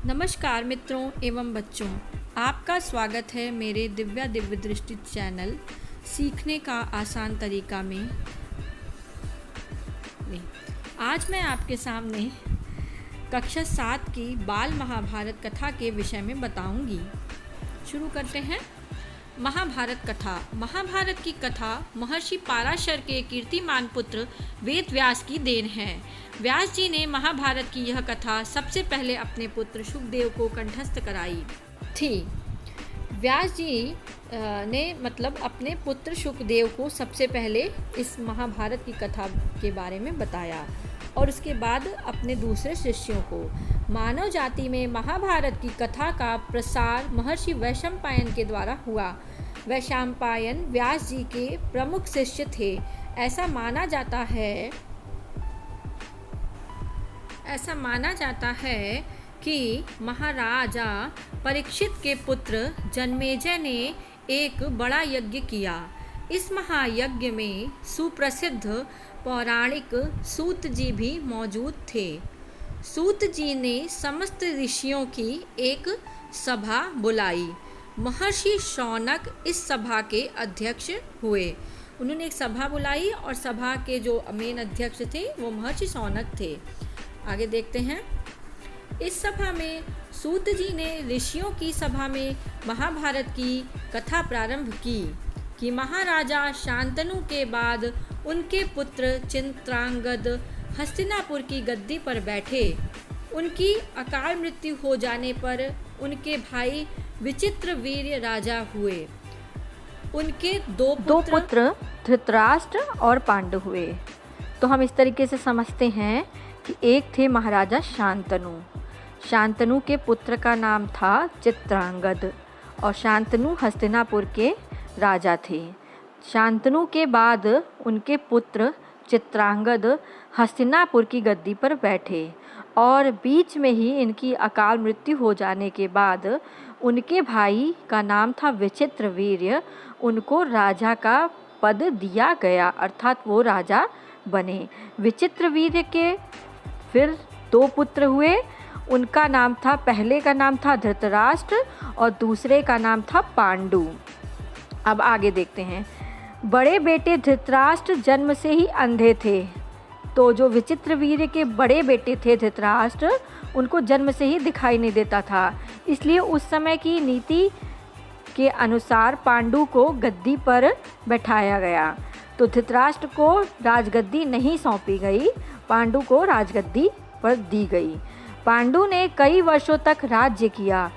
नमस्कार मित्रों एवं बच्चों, आपका स्वागत है मेरे दिव्य दृष्टि चैनल सीखने का आसान तरीका में। आज मैं आपके सामने कक्षा 7 की बाल महाभारत कथा के विषय में बताऊंगी। शुरू करते हैं। महाभारत कथा। महाभारत की कथा महर्षि पाराशर के कीर्तिमान पुत्र वेद व्यास की देन है। व्यास जी ने महाभारत की यह कथा सबसे पहले अपने पुत्र शुकदेव को कंठस्थ कराई थी। व्यास जी ने अपने पुत्र शुकदेव को सबसे पहले इस महाभारत की कथा के बारे में बताया और उसके बाद अपने दूसरे शिष्यों को। मानव जाति में महाभारत की कथा का प्रसार महर्षि वैशंपायन के द्वारा हुआ। वैशंपायन व्यास जी के प्रमुख शिष्य थे। ऐसा माना जाता है कि महाराजा परीक्षित के पुत्र जन्मेजय ने एक बड़ा यज्ञ किया। इस महायज्ञ में सुप्रसिद्ध पौराणिक सूत जी भी मौजूद थे। सूत जी ने समस्त ऋषियों की एक सभा बुलाई। महर्षि शौनक इस सभा के अध्यक्ष हुए। उन्होंने एक सभा बुलाई और सभा के जो मेन अध्यक्ष थे वो महर्षि शौनक थे। आगे देखते हैं। इस सभा में सूत जी ने ऋषियों की सभा में महाभारत की कथा प्रारंभ की कि महाराजा शांतनु के बाद उनके पुत्र चित्रांगद हस्तिनापुर की गद्दी पर बैठे। उनकी अकाल मृत्यु हो जाने पर उनके भाई विचित्रवीर्य राजा हुए। उनके दो पुत्र धृतराष्ट्र और पांडु हुए। तो हम इस तरीके से समझते हैं कि एक थे महाराजा शांतनु। शांतनु के पुत्र का नाम था चित्रांगद और शांतनु हस्तिनापुर के राजा थे। शांतनु के बाद उनके पुत्र चित्रांगद हस्तिनापुर की गद्दी पर बैठे और बीच में ही इनकी अकाल मृत्यु हो जाने के बाद उनके भाई का नाम था विचित्रवीर्य। उनको राजा का पद दिया गया, अर्थात वो राजा बने। विचित्रवीर्य के फिर दो पुत्र हुए। उनका नाम था, पहले का नाम था धृतराष्ट्र और दूसरे का नाम था पांडु। अब आगे देखते हैं। बड़े बेटे धृतराष्ट्र जन्म से ही अंधे थे। तो जो विचित्रवीर्य के बड़े बेटे थे धृतराष्ट्र, उनको जन्म से ही दिखाई नहीं देता था। इसलिए उस समय की नीति के अनुसार पांडु को गद्दी पर बैठाया गया। तो धृतराष्ट्र को राजगद्दी नहीं सौंपी गई, पांडु को राजगद्दी पर दी गई। पांडु ने कई वर्षों तक राज्य किया।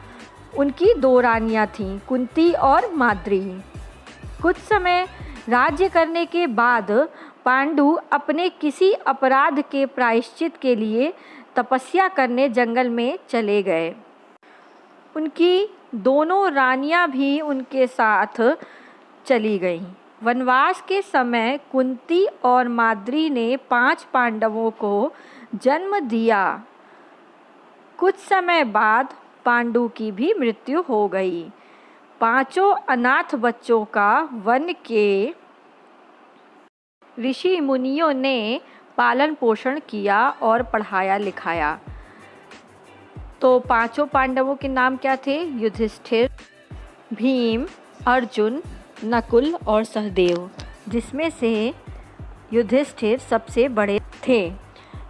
उनकी दो रानियां थीं, कुंती और माद्री। कुछ समय राज्य करने के बाद पांडु अपने किसी अपराध के प्रायश्चित के लिए तपस्या करने जंगल में चले गए। उनकी दोनों रानियां भी उनके साथ चली गईं। वनवास के समय कुंती और माद्री ने 5 पांडवों को जन्म दिया। कुछ समय बाद पांडु की भी मृत्यु हो गई। 5 अनाथ बच्चों का वन के ऋषि मुनियों ने पालन पोषण किया और पढ़ाया लिखाया। तो 5 पांडवों के नाम क्या थे? युधिष्ठिर, भीम, अर्जुन, नकुल और सहदेव, जिसमें से युधिष्ठिर सबसे बड़े थे।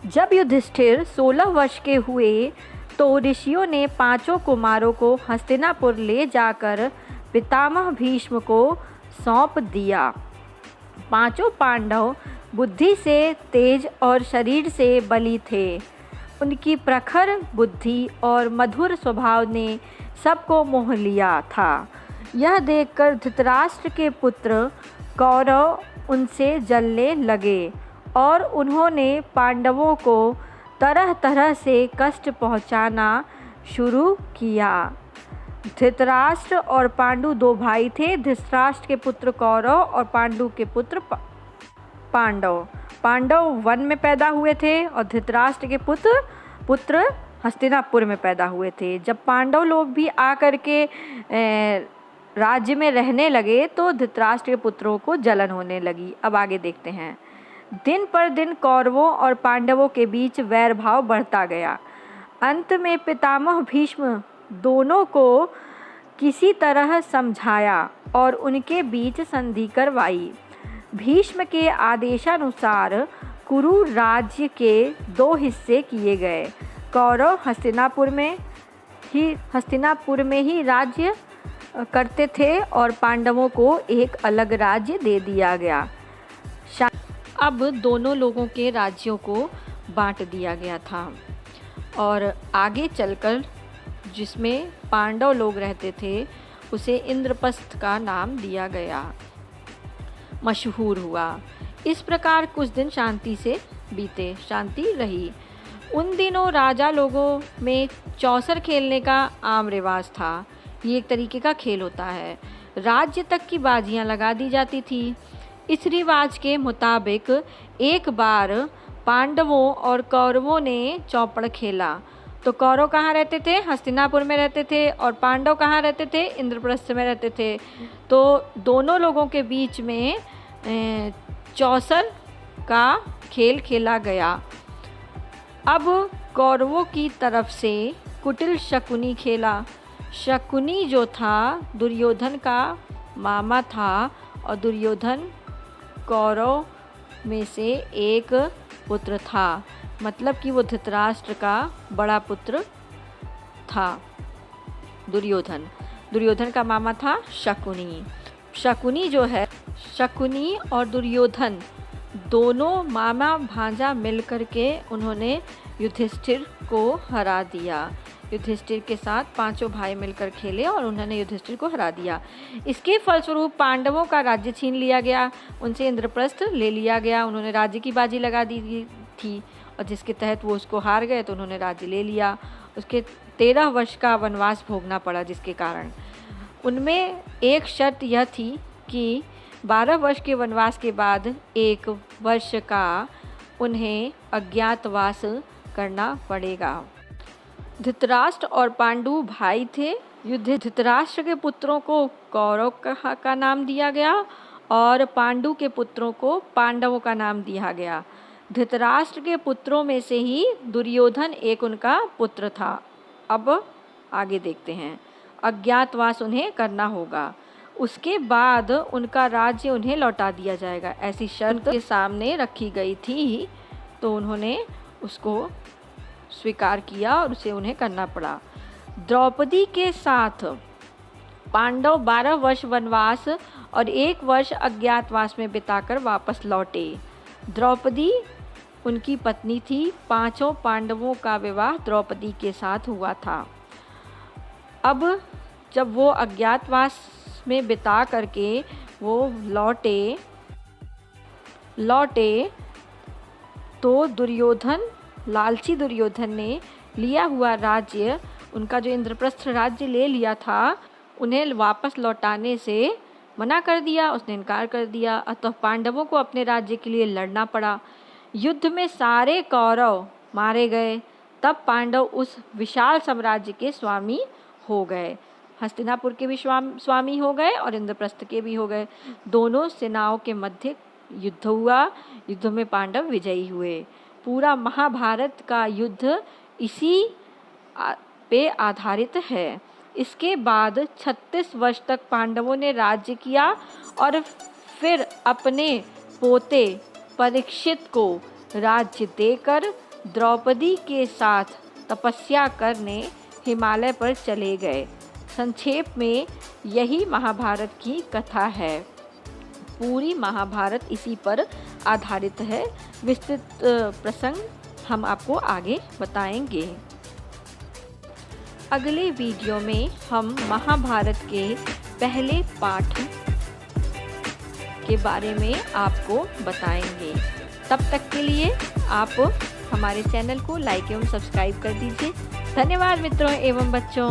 जब युधिष्ठिर 16 वर्ष के हुए तो ऋषियों ने 5 कुमारों को हस्तिनापुर ले जाकर पितामह भीष्म को सौंप दिया। 5 पांडव बुद्धि से तेज और शरीर से बली थे। उनकी प्रखर बुद्धि और मधुर स्वभाव ने सबको मोह लिया था। यह देखकर धृतराष्ट्र के पुत्र कौरव उनसे जलने लगे और उन्होंने पांडवों को तरह तरह से कष्ट पहुंचाना शुरू किया। धृतराष्ट्र और पांडु 2 भाई थे। धृतराष्ट्र के पुत्र कौरव और पांडु के पुत्र पांडव। पांडव वन में पैदा हुए थे और धृतराष्ट्र के पुत्र हस्तिनापुर में पैदा हुए थे। जब पांडव लोग भी आकर के राज्य में रहने लगे तो धृतराष्ट्र के पुत्रों को जलन होने लगी। अब आगे देखते हैं। दिन पर दिन कौरवों और पांडवों के बीच वैर भाव बढ़ता गया। अंत में पितामह भीष्म दोनों को किसी तरह समझाया और उनके बीच संधि करवाई। भीष्म के आदेशानुसार कुरु राज्य के 2 हिस्से किए गए। कौरव हस्तिनापुर में ही राज्य करते थे और पांडवों को एक अलग राज्य दे दिया गया। अब दोनों लोगों के राज्यों को बांट दिया गया था और आगे चलकर जिसमें पांडव लोग रहते थे उसे इंद्रप्रस्थ का नाम दिया गया, मशहूर हुआ। इस प्रकार कुछ दिन शांति से बीते, शांति रही। उन दिनों राजा लोगों में चौसर खेलने का आम रिवाज था। ये एक तरीके का खेल होता है। राज्य तक की बाजियां लगा दी जाती थी। इस रिवाज के मुताबिक एक बार पांडवों और कौरवों ने चौपड़ खेला। तो कौरव कहाँ रहते थे? हस्तिनापुर में रहते थे। और पांडव कहाँ रहते थे? इंद्रप्रस्थ में रहते थे। तो दोनों लोगों के बीच में चौसर का खेल खेला गया। अब कौरवों की तरफ से कुटिल शकुनी खेला। शकुनी जो था दुर्योधन का मामा था और दुर्योधन कौरव में से एक पुत्र था, मतलब कि वो धृतराष्ट्र का बड़ा पुत्र था। दुर्योधन का मामा था शकुनी। शकुनी जो है, शकुनी और दुर्योधन दोनों मामा भांजा मिलकर के उन्होंने युधिष्ठिर को हरा दिया। युधिष्ठिर के साथ 5 भाई मिलकर खेले और उन्होंने युधिष्ठिर को हरा दिया। इसके फलस्वरूप पांडवों का राज्य छीन लिया गया, उनसे इंद्रप्रस्थ ले लिया गया। उन्होंने राज्य की बाजी लगा दी थी और जिसके तहत वो उसको हार गए तो उन्होंने राज्य ले लिया। उसके 13 वर्ष का वनवास भोगना पड़ा, जिसके कारण उनमें एक शर्त यह थी कि 12 वर्ष के वनवास के बाद 1 वर्ष का उन्हें अज्ञातवास करना पड़ेगा। धृतराष्ट्र और पांडु भाई थे। धृतराष्ट्र के पुत्रों को कौरव का नाम दिया गया और पांडु के पुत्रों को पांडवों का नाम दिया गया। धृतराष्ट्र के पुत्रों में से ही दुर्योधन एक उनका पुत्र था। अब आगे देखते हैं। अज्ञातवास उन्हें करना होगा, उसके बाद उनका राज्य उन्हें लौटा दिया जाएगा, ऐसी शर्त के सामने रखी गई थी। तो उन्होंने उसको स्वीकार किया और उसे उन्हें करना पड़ा। द्रौपदी के साथ पांडव 12 वर्ष वनवास और 1 वर्ष अज्ञातवास में बिताकर वापस लौटे। द्रौपदी उनकी पत्नी थी। 5 पांडवों का विवाह द्रौपदी के साथ हुआ था। अब जब वो अज्ञातवास में बिता करके वो लौटे तो लालची दुर्योधन ने लिया हुआ राज्य, उनका जो इंद्रप्रस्थ राज्य ले लिया था, उन्हें वापस लौटाने से मना कर दिया। उसने इनकार कर दिया। अतः पांडवों को अपने राज्य के लिए लड़ना पड़ा। युद्ध में सारे कौरव मारे गए। तब पांडव उस विशाल साम्राज्य के स्वामी हो गए। हस्तिनापुर के भी स्वामी हो गए और इंद्रप्रस्थ के भी हो गए। दोनों सेनाओं के मध्य युद्ध हुआ। युद्ध में पांडव विजयी हुए। पूरा महाभारत का युद्ध इसी पे आधारित है। इसके बाद 36 वर्ष तक पांडवों ने राज्य किया और फिर अपने पोते परीक्षित को राज्य देकर द्रौपदी के साथ तपस्या करने हिमालय पर चले गए। संक्षेप में यही महाभारत की कथा है। पूरी महाभारत इसी पर आधारित है। विस्तृत प्रसंग हम आपको आगे बताएंगे। अगले वीडियो में हम महाभारत के पहले पाठ के बारे में आपको बताएंगे। तब तक के लिए आप हमारे चैनल को लाइक एवं सब्सक्राइब कर दीजिए। धन्यवाद मित्रों एवं बच्चों।